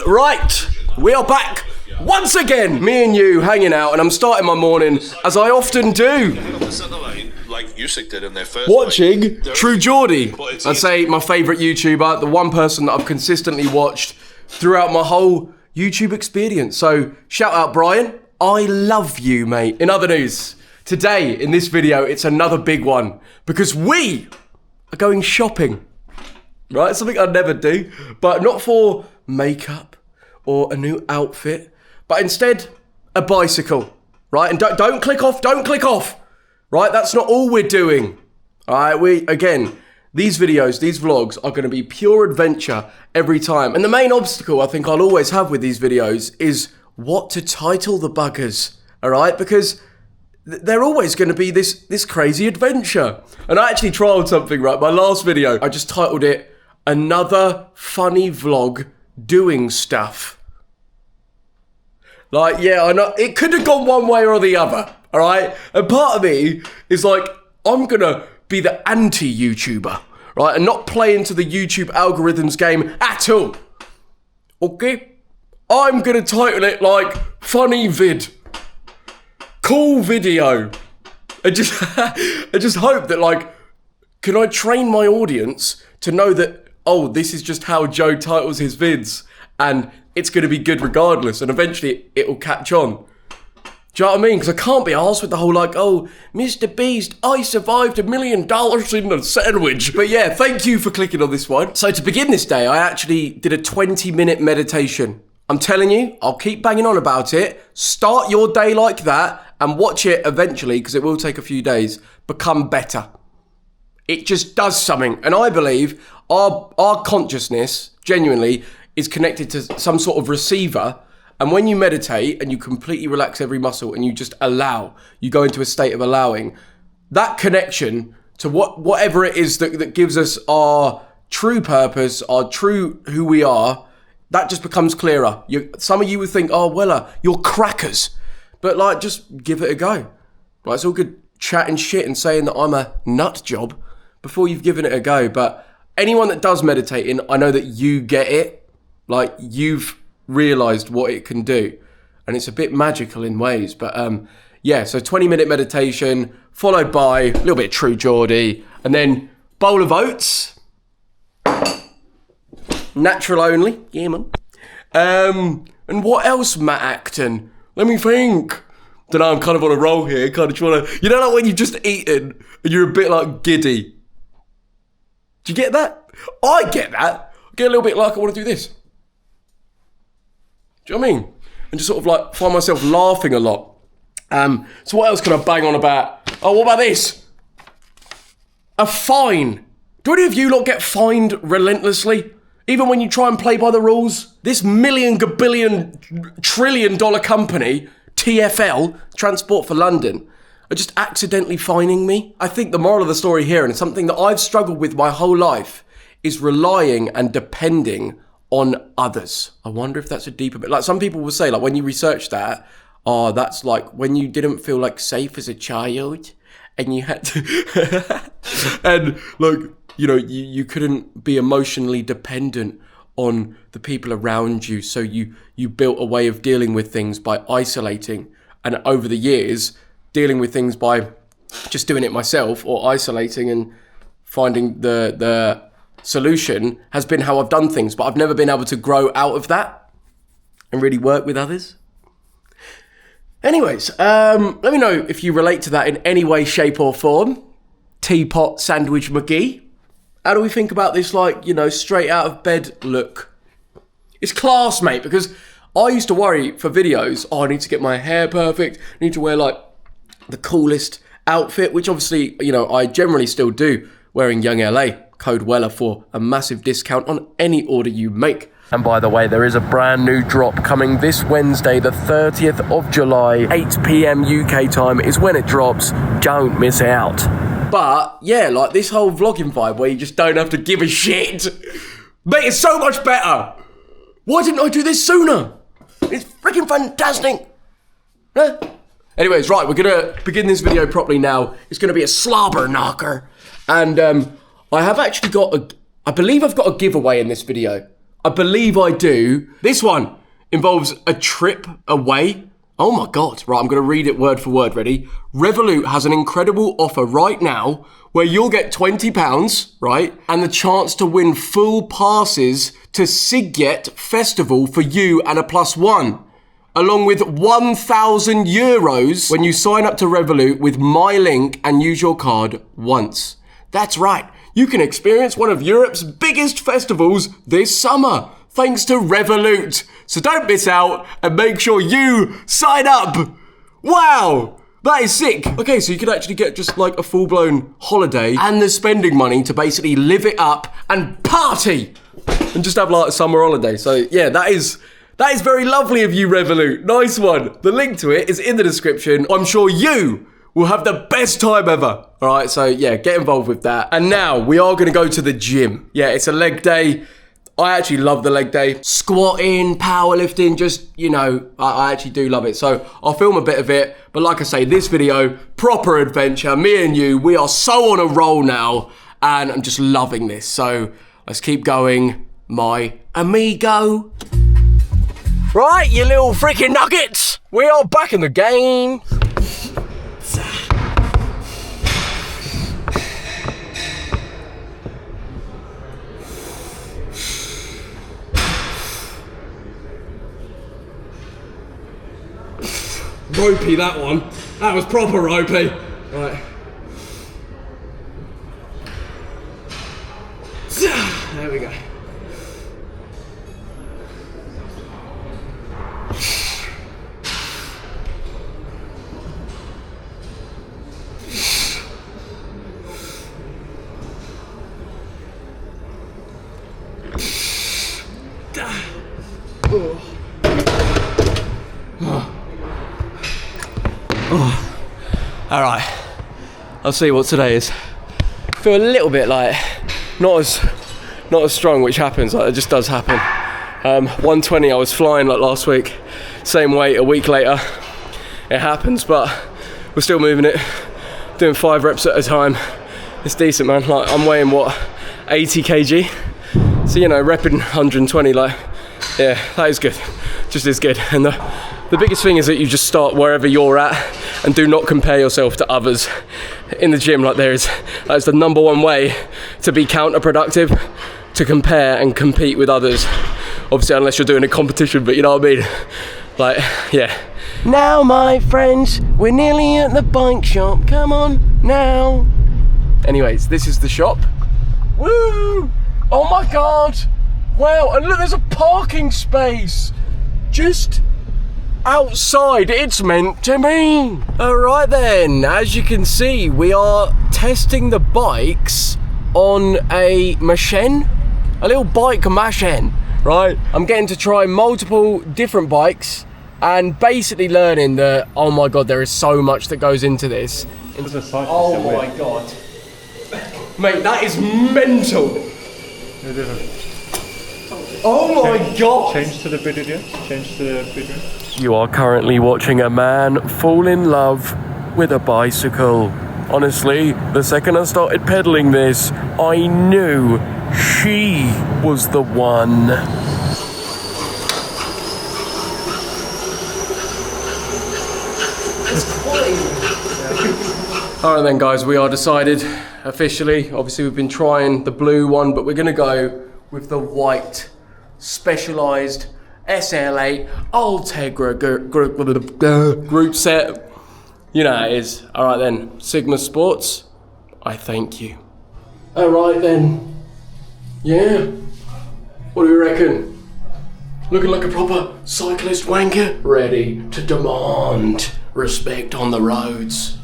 Right, we are back once again, me and you hanging out, and I'm starting my morning, as I often do, watching True Geordie. I'd say my favourite YouTuber, the one person that I've consistently watched throughout my whole YouTube experience. So, shout out Brian, I love you, mate. In other news, today, in this video, it's another big one, because we are going shopping. Right, something I'd never do, but not for makeup or a new outfit, but instead a bicycle, right? And don't click off, right? That's not all we're doing. All right, again, these videos, these vlogs are going to be pure adventure every time. And the main obstacle I think I'll always have with these videos is what to title the buggers, all right? Because they're always going to be this crazy adventure. And I actually trialed something, right? My last video, I just titled it Another Funny Vlog Doing Stuff. Like, yeah, I know, it could have gone one way or the other, all right? And part of me is like, I'm gonna be the anti-YouTuber, right? And not play into the YouTube algorithms game at all, okay? I'm gonna title it like, funny vid, cool video. I just hope that, like, can I train my audience to know that, oh, this is just how Joe titles his vids, and it's going to be good regardless, and eventually it will catch on. Do you know what I mean? Because I can't be arsed with the whole, like, oh, Mr. Beast, I survived $1 million in a sandwich. But yeah, thank you for clicking on this one. So to begin this day, I actually did a 20-minute meditation. I'm telling you, I'll keep banging on about it. Start your day like that, and watch it eventually, because it will take a few days, become better. It just does something. And I believe our consciousness, genuinely, is connected to some sort of receiver. And when you meditate and you completely relax every muscle and you just allow, you go into a state of allowing, that connection to whatever it is that gives us our true purpose, our true who we are, that just becomes clearer. Some of you would think, oh, Weller, you're crackers. But like, just give it a go. Right, it's all good chatting shit and saying that I'm a nut job before you've given it a go. But anyone that does meditating, I know that you get it. Like, you've realized what it can do. And it's a bit magical in ways. But yeah, so 20-minute meditation, followed by a little bit of True Geordie, and then bowl of oats. Natural only. Yeah, man. And what else, Matt Acton? Let me think. Don't know, I'm kind of on a roll here. Kind of trying to, you know, like when you've just eaten and you're a bit like giddy. Do you get that? I get that. I get a little bit like I want to do this. Do you know what I mean? And just sort of like find myself laughing a lot. So what else can I bang on about? Oh, what about this? A fine. Do any of you lot get fined relentlessly? Even when you try and play by the rules? This million, gabillion, trillion-dollar company, TfL, Transport for London, are just accidentally fining me. I think the moral of the story here, and it's something that I've struggled with my whole life, is relying and depending on others. I wonder if that's a deeper bit. Like some people will say, like when you research that, oh, that's like when you didn't feel like safe as a child and you had to, and like, you know, you couldn't be emotionally dependent on the people around you. So you built a way of dealing with things by isolating. And over the years, dealing with things by just doing it myself or isolating and finding the solution has been how I've done things. But I've never been able to grow out of that and really work with others. Anyways, let me know if you relate to that in any way, shape or form. Teapot Sandwich McGee. How do we think about this, like, you know, straight out of bed look? It's class, mate, because I used to worry for videos, oh, I need to get my hair perfect, I need to wear, like, the coolest outfit, which obviously, you know, I generally still do, wearing Young LA, code Weller for a massive discount on any order you make. And by the way, there is a brand new drop coming this Wednesday, the 30th of July, 8 p.m. UK time is when it drops. Don't miss out. But yeah, like this whole vlogging vibe where you just don't have to give a shit. Mate, it's so much better. Why didn't I do this sooner? It's freaking fantastic. Huh? Anyways, right, we're gonna begin this video properly now. It's gonna be a slobber knocker. And I have actually got I believe I've got a giveaway in this video. I believe I do. This one involves a trip away. Oh my God. Right, I'm going to read it word for word. Ready? Revolut has an incredible offer right now where you'll get £20, right? And the chance to win full passes to Sigget Festival for you and a +1. Along with €1,000 when you sign up to Revolut with my link and use your card once. That's right. You can experience one of Europe's biggest festivals this summer, thanks to Revolut. So don't miss out and make sure you sign up. Wow, that is sick. Okay, so you could actually get just like a full-blown holiday and the spending money to basically live it up and party and just have like a summer holiday. So yeah, that is very lovely of you, Revolut. Nice one. The link to it is in the description. I'm sure you will have the best time ever. All right, so yeah, get involved with that. And now we are gonna go to the gym. Yeah, it's a leg day. I actually love the leg day. Squatting, powerlifting, just, you know, I actually do love it. So I'll film a bit of it. But like I say, this video, proper adventure. Me and you, we are so on a roll now. And I'm just loving this. So let's keep going, my amigo. Right, you little freaking nuggets. We are back in the game. Ropey, that one. That was proper ropey. Right. There we go. All right, I'll see what today is. Feel a little bit like not as strong, which happens. Like, it just does happen. 120, I was flying like last week. Same weight a week later. It happens, but we're still moving it. Doing 5 reps at a time. It's decent, man. Like, I'm weighing what, 80 kg. So you know, repping 120, like, yeah, that is good. Just is good. And the biggest thing is that you just start wherever you're at and do not compare yourself to others in the gym. Like, that's the #1 way to be counterproductive, to compare and compete with others. Obviously, unless you're doing a competition, but you know what I mean? Like, yeah. Now, my friends, we're nearly at the bike shop. Come on, now. Anyways, this is the shop. Woo! Oh my God. Wow, and look, there's a parking space. Just outside, it's meant to be. All right then, as you can see, we are testing the bikes on a machine, a little bike machine, right? I'm getting to try multiple different bikes and basically learning that, oh my God, there is so much that goes into this. Oh my God. Mate, that is mental. Oh my God! Change to the video. Change to the video. You are currently watching a man fall in love with a bicycle. Honestly, the second I started pedaling this, I knew she was the one. Alright then guys, we are decided officially. Obviously we've been trying the blue one, but we're gonna go with the white Specialized SL8 Ultegra group set. You know how it is. Alright then, Sigma Sports, I thank you. Alright then. Yeah. What do you reckon? Looking like a proper cyclist wanker? Ready to demand respect on the roads.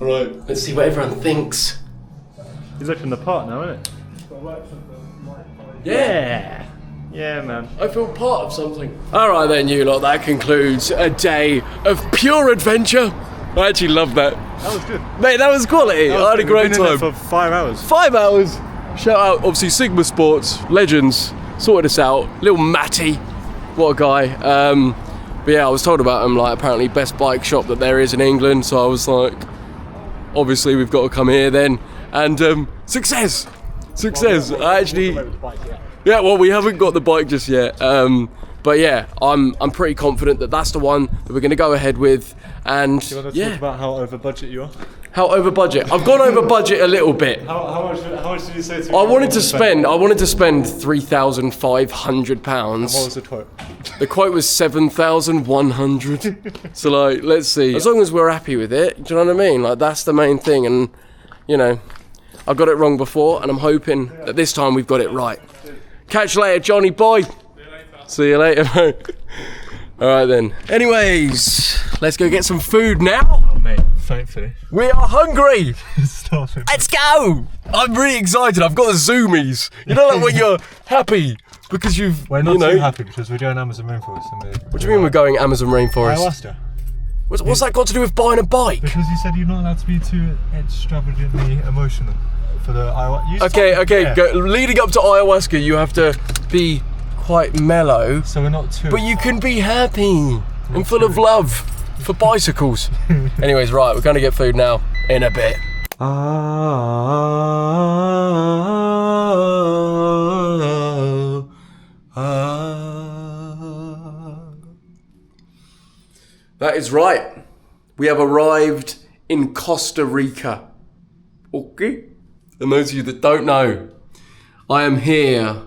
Alright, let's see what everyone thinks. He's looking the part now, isn't it? Yeah. Yeah, man. I feel part of something. Alright then, you lot, that concludes a day of pure adventure. I actually love that. That was good. Mate, that was quality. I had a great time. We've been in there for 5 hours. 5 hours. Shout out, obviously, Sigma Sports, legends, sorted us out. Little Matty, what a guy. But yeah, I was told about him, like, apparently best bike shop that there is in England. So I was like, obviously, we've got to come here then. And success. Success. I actually, Yeah, well, we haven't got the bike just yet. But yeah, I'm pretty confident that that's the one that we're going to go ahead with. And Do you want to talk about how over budget you are? How over budget? I've gone over budget a little bit. How much did you say to me? I wanted to spend £3,500. And what was the quote? The quote was 7,100. So like, let's see. As long as we're happy with it, do you know what I mean? Like, that's the main thing. And you know, I got it wrong before, and I'm hoping that this time we've got it right. Catch you later, Johnny boy. See you later, bro. All right then. Anyways, let's go get some food now. Oh mate, thankfully. We are hungry. Stop it. Let's go. I'm really excited. I've got the zoomies. You know, like when you're happy because you've. We're not too happy because we're going Amazon rainforest. What do you mean we're going Amazon rainforest? Ayahuasca. What's that got to do with buying a bike? Because you said you're not allowed to be too extravagantly emotional for the ayahuasca. Okay. Yeah. Leading up to ayahuasca, you have to be quite mellow. So we're not too. But you can be happy and full of love for bicycles. Anyways, right, we're going to get food now in a bit. That is right. We have arrived in Costa Rica. Okay. And those of you that don't know, I am here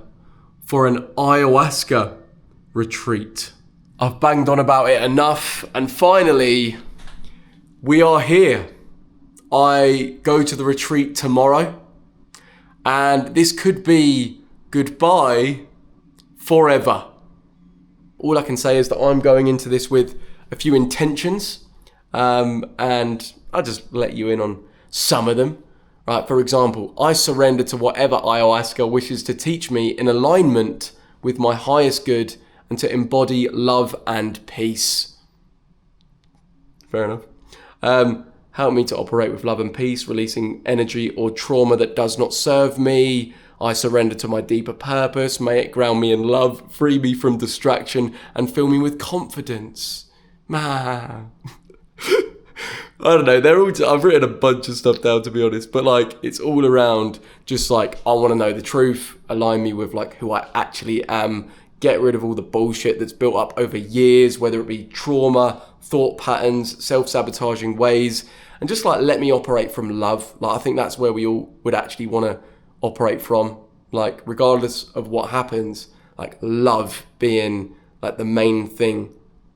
for an ayahuasca retreat. I've banged on about it enough, and finally, we are here. I go to the retreat tomorrow, and this could be goodbye forever. All I can say is that I'm going into this with a few intentions, and I'll just let you in on some of them. Right, for example, I surrender to whatever ayahuasca wishes to teach me in alignment with my highest good and to embody love and peace. Fair enough. Help me to operate with love and peace, releasing energy or trauma that does not serve me. I surrender to my deeper purpose. May it ground me in love, free me from distraction, and fill me with confidence. Man. I don't know, I've written a bunch of stuff down, to be honest, but like, it's all around just like, I want to know the truth, align me with like who I actually am, get rid of all the bullshit that's built up over years, whether it be trauma, thought patterns, self-sabotaging ways, and just like let me operate from love. Like, I think that's where we all would actually want to operate from, like regardless of what happens, like love being like the main thing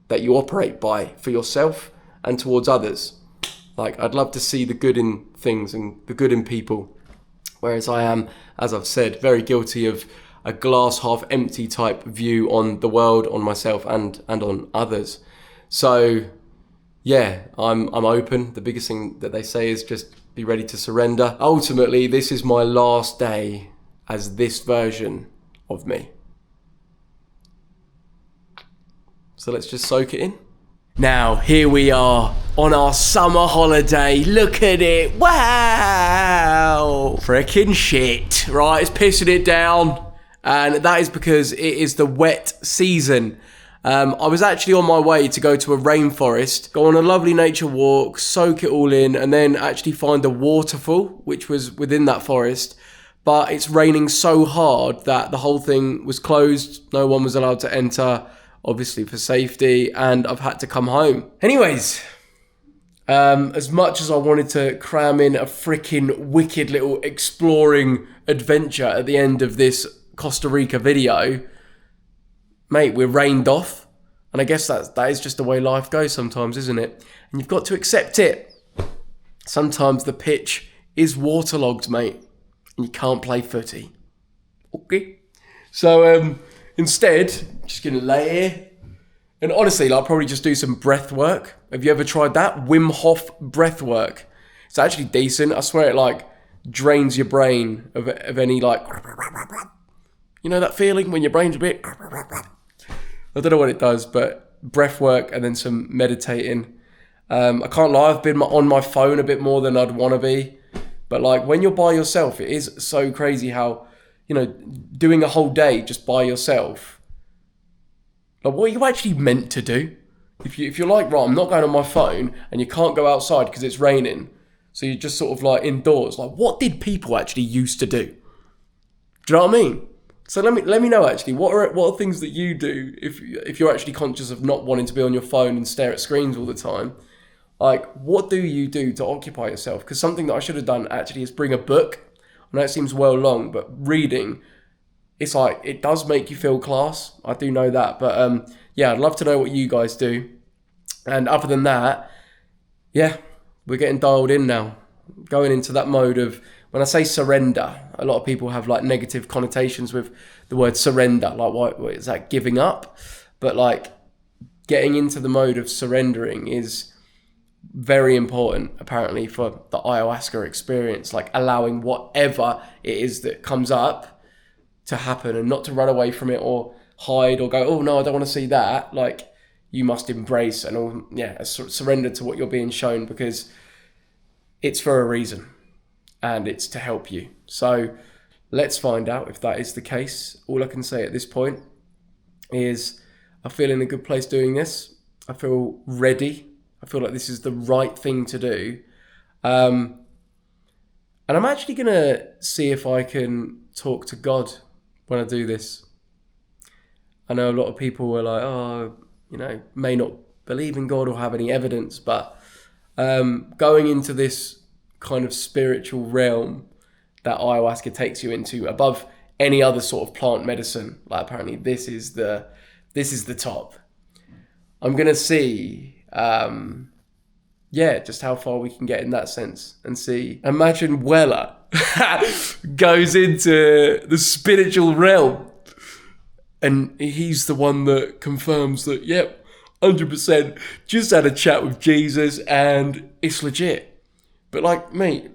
that you operate by for yourself and towards others. Like, I'd love to see the good in things and the good in people. Whereas I am, as I've said, very guilty of a glass half empty type view on the world, on myself and on others. So yeah, I'm open. The biggest thing that they say is just be ready to surrender. Ultimately, this is my last day as this version of me. So let's just soak it in. Now, here we are on our summer holiday. Look at it. Wow. Freaking shit. Right, it's pissing it down. And that is because it is the wet season. I was actually on my way to go to a rainforest, go on a lovely nature walk, soak it all in, and then actually find a waterfall, which was within that forest. But it's raining so hard that the whole thing was closed. No one was allowed to enter, obviously for safety, and I've had to come home. Anyways, as much as I wanted to cram in a freaking wicked little exploring adventure at the end of this Costa Rica video, mate, we're rained off. And I guess that is just the way life goes sometimes, isn't it? And you've got to accept it. Sometimes the pitch is waterlogged, mate, and you can't play footy. Okay? So, instead, just gonna lay here. And honestly, I'll probably just do some breath work. Have you ever tried that? Wim Hof breath work. It's actually decent. I swear it like drains your brain of any like, you know that feeling when your brain's a bit, I don't know what it does, but breath work and then some meditating. I can't lie, I've been on my phone a bit more than I'd want to be. But like when you're by yourself, it is so crazy how, you know, doing a whole day just by yourself, like what are you actually meant to do? If you're like, right, I'm not going on my phone, and you can't go outside because it's raining, so you're just sort of like indoors, like what did people actually used to do? Do you know what I mean? So let me know actually, what are things that you do if you're actually conscious of not wanting to be on your phone and stare at screens all the time? Like, what do you do to occupy yourself? Because something that I should have done actually is bring a book. I know it seems well long, but reading, it's like, it does make you feel class. I do know that. But yeah, I'd love to know what you guys do. And other than that, yeah, we're getting dialed in now. Going into that mode of, when I say surrender, a lot of people have like negative connotations with the word surrender. Like, what is that, giving up? But like, getting into the mode of surrendering is very important, apparently, for the ayahuasca experience. Like, allowing whatever it is that comes up to happen, and not to run away from it or hide or go, oh no, I don't want to see that. Like, you must embrace and surrender to what you're being shown, because it's for a reason and it's to help you. So let's find out if that is the case. All I can say at this point is I feel in a good place doing this. I feel ready. I feel like this is the right thing to do. And I'm actually going to see if I can talk to God when I do this. I know a lot of people were like, oh, you know, may not believe in God or have any evidence, but going into this kind of spiritual realm that ayahuasca takes you into, above any other sort of plant medicine, like apparently this is the top. I'm gonna see just how far we can get in that sense, and see. Imagine Weller goes into the spiritual realm and he's the one that confirms that, yep, 100%, just had a chat with Jesus and it's legit. But like, mate,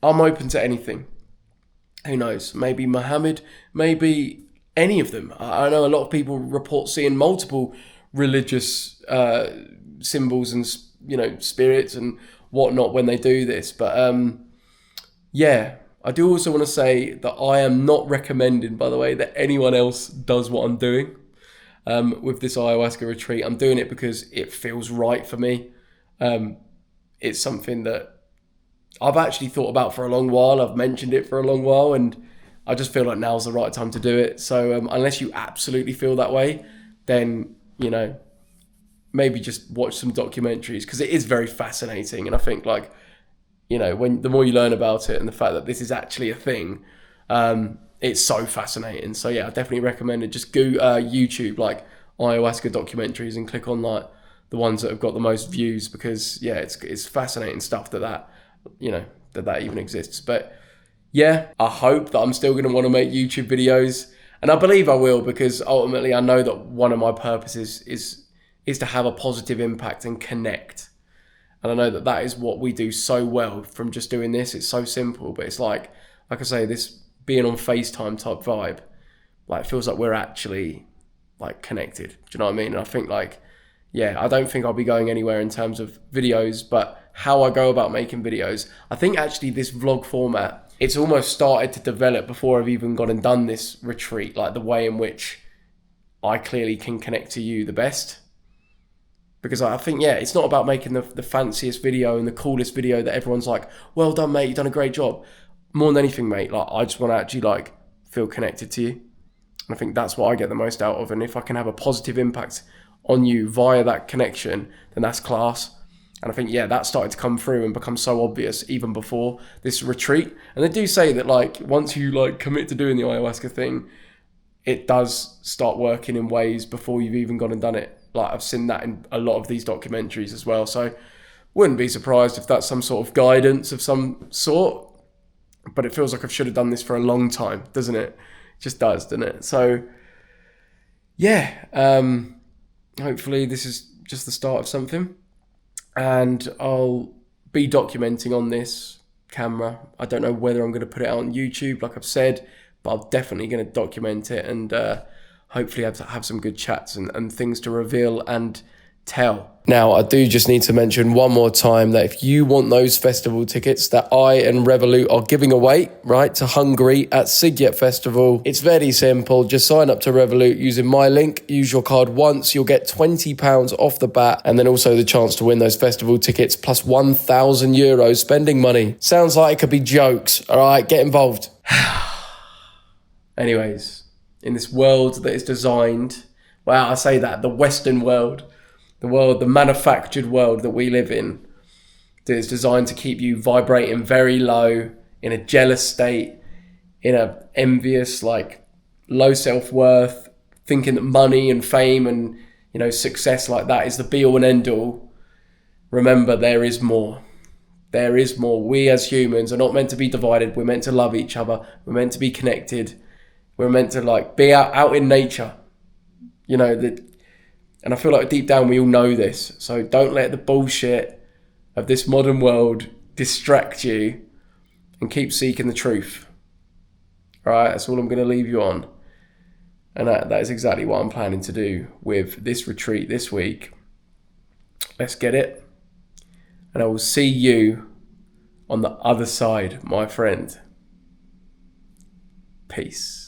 I'm open to anything. Who knows? Maybe Muhammad, maybe any of them. I know a lot of people report seeing multiple religious symbols and, you know, spirits and whatnot when they do this. But yeah, I do also want to say that I am not recommending, by the way, that anyone else does what I'm doing with this ayahuasca retreat. I'm doing it because it feels right for me. It's something that I've actually thought about for a long while. I've mentioned it for a long while, and I just feel like now's the right time to do it. So unless you absolutely feel that way, then, you know, maybe just watch some documentaries, because it is very fascinating. And I think, like, you know, when the more you learn about it and the fact that this is actually a thing, it's so fascinating. So yeah, I definitely recommend it. Just go YouTube, like, ayahuasca documentaries, and click on like the ones that have got the most views, because yeah, it's fascinating stuff that you know, that even exists. But yeah, I hope that I'm still going to want to make YouTube videos, and I believe I will, because ultimately I know that one of my purposes is to have a positive impact and connect. And I know that is what we do so well from just doing this. It's so simple, but it's like I say, this being on FaceTime type vibe, like, it feels like we're actually like connected. Do you know what I mean? And I think, like, yeah, I don't think I'll be going anywhere in terms of videos, but how I go about making videos, I think actually this vlog format, it's almost started to develop before I've even gone and done this retreat, like the way in which I clearly can connect to you the best. Because I think, yeah, it's not about making the fanciest video and the coolest video that everyone's like, well done, mate, you've done a great job. More than anything, mate, like, I just want to actually, like, feel connected to you. And I think that's what I get the most out of. And if I can have a positive impact on you via that connection, then that's class. And I think, yeah, that started to come through and become so obvious even before this retreat. And they do say that, like, once you, like, commit to doing the ayahuasca thing, it does start working in ways before you've even gone and done it. Like, I've seen that in a lot of these documentaries as well. So wouldn't be surprised if that's some sort of guidance of some sort. But it feels like I should have done this for a long time, doesn't it? It just does, doesn't it? So yeah, hopefully this is just the start of something. And I'll be documenting on this camera. I don't know whether I'm going to put it out on YouTube, like I've said, but I'm definitely going to document it, and hopefully have some good chats and things to reveal and tell. Now, I do just need to mention one more time that if you want those festival tickets that I and Revolut are giving away, right, to Hungary at Sigget Festival, it's very simple. Just sign up to Revolut using my link. Use your card once. You'll get £20 off the bat, and then also the chance to win those festival tickets plus €1,000 spending money. Sounds like it could be jokes. All right, get involved. Anyways, in this world that is designed, well, I say that, the Western world, the manufactured world that we live in, that is designed to keep you vibrating very low, in a jealous state, in a envious, like, low self-worth, thinking that money and fame and, you know, success like that is the be all and end all. Remember, there is more. There is more. We as humans are not meant to be divided. We're meant to love each other. We're meant to be connected. We're meant to, like, be out in nature. You know, and I feel like deep down we all know this. So don't let the bullshit of this modern world distract you, and keep seeking the truth. All right, that's all I'm going to leave you on. And that is exactly what I'm planning to do with this retreat this week. Let's get it. And I will see you on the other side, my friend. Peace.